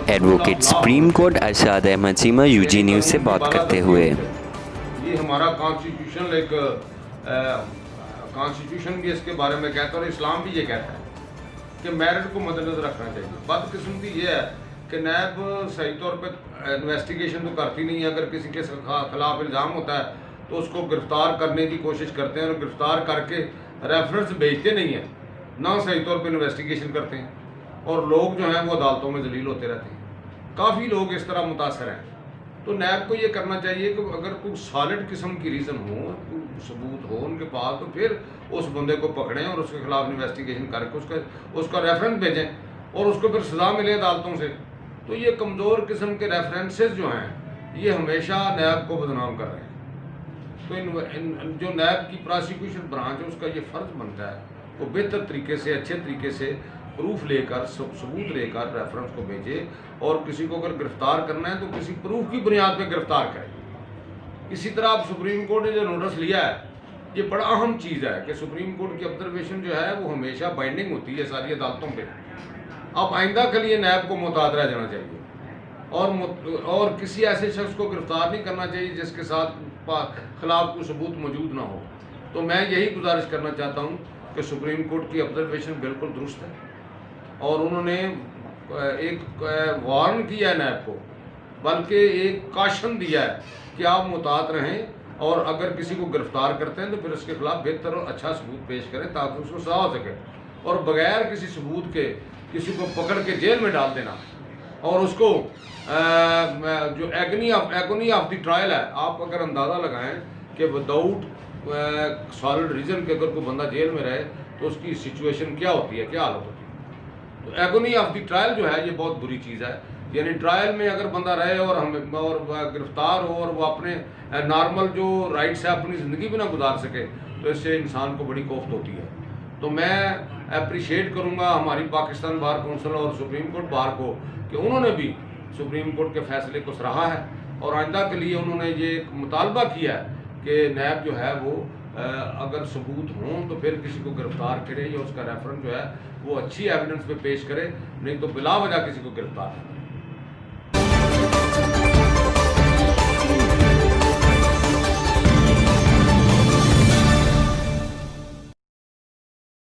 Advocate supreme court ارشاد Ahmad Cheema UG news سے بات کرتے ہوئے یہ ہمارا کانسٹیٹیوشن ایک کانسٹیٹیوشن بھی اس کے بارے میں کہتا ہے اور اسلام بھی یہ کہتا ہے کہ میرٹ کو مد نظر رکھنا چاہیے. بدقسمتی یہ ہے کہ نیب صحیح طور پہ انویسٹیگیشن تو کرتی نہیں ہے. اگر کسی کے خلاف الزام ہوتا ہے تو اس کو گرفتار کرنے کی کوشش کرتے ہیں اور گرفتار کر کے ریفرنس بھیجتے نہیں ہیں, نہ صحیح طور پہ انویسٹیگیشن کرتے ہیں, اور لوگ جو ہیں وہ عدالتوں میں ذلیل ہوتے رہتے ہیں. کافی لوگ اس طرح متاثر ہیں. تو نیب کو یہ کرنا چاہیے کہ اگر کوئی سالڈ قسم کی ریزن ہو, کوئی ثبوت ہو ان کے پاس, تو پھر اس بندے کو پکڑیں اور اس کے خلاف انویسٹیگیشن کر کے اس کا ریفرنس بھیجیں اور اس کو پھر سزا ملے عدالتوں سے. تو یہ کمزور قسم کے ریفرنسز جو ہیں یہ ہمیشہ نیب کو بدنام کر رہے ہیں. تو جو نیب کی پراسیکیوشن برانچ ہے اس کا یہ فرض بنتا ہے وہ بہتر طریقے سے, اچھے طریقے سے پروف لے کر, ثبوت لے کر ریفرنس کو بھیجے, اور کسی کو اگر گرفتار کرنا ہے تو کسی پروف کی بنیاد پہ گرفتار کرے. اسی طرح اب سپریم کورٹ نے جو نوٹس لیا ہے یہ بڑا اہم چیز ہے کہ سپریم کورٹ کی آبزرویشن جو ہے وہ ہمیشہ بائنڈنگ ہوتی ہے ساری عدالتوں پہ. اب آئندہ کے لیے نیب کو محتاط رہ جانا چاہیے اور کسی ایسے شخص کو گرفتار نہیں کرنا چاہیے جس کے ساتھ خلاف کوئی ثبوت موجود نہ ہو. تو میں یہی گزارش کرنا چاہتا ہوں کہ سپریم کورٹ کی آبزرویشن بالکل درست ہے, اور انہوں نے ایک وارن کیا ہے نیب کو, بلکہ ایک کاشن دیا ہے کہ آپ محتاط رہیں, اور اگر کسی کو گرفتار کرتے ہیں تو پھر اس کے خلاف بہتر اور اچھا ثبوت پیش کریں تاکہ اس کو سزا ہو سکے. اور بغیر کسی ثبوت کے کسی کو پکڑ کے جیل میں ڈال دینا اور اس کو جو ایگونی آف دی ٹرائل ہے, آپ اگر اندازہ لگائیں کہ وداؤٹ سالڈ ریزن کے اگر کوئی بندہ جیل میں رہے تو اس کی سچویشن کیا ہوتی ہے, کیا حالت ہوتی ہے. تو ایگونی آف دی ٹرائل جو ہے یہ بہت بری چیز ہے. یعنی ٹرائل میں اگر بندہ رہے اور گرفتار ہو اور وہ اپنے نارمل جو رائٹس ہے اپنی زندگی بھی نہ گزار سکے تو اس سے انسان کو بڑی کوفت ہوتی ہے. تو میں اپریشیٹ کروں گا ہماری پاکستان بار کونسل اور سپریم کورٹ بار کو کہ انہوں نے بھی سپریم کورٹ کے فیصلے کو سراہا ہے, اور آئندہ کے لیے انہوں نے یہ مطالبہ کیا ہے کہ نیب جو ہے وہ اگر ثبوت ہوں تو پھر کسی کو گرفتار کرے یا اس کا ریفرنس جو ہے وہ اچھی ایویڈنس پہ پیش کرے, نہیں تو بلا وجہ کسی کو گرفتار کرے.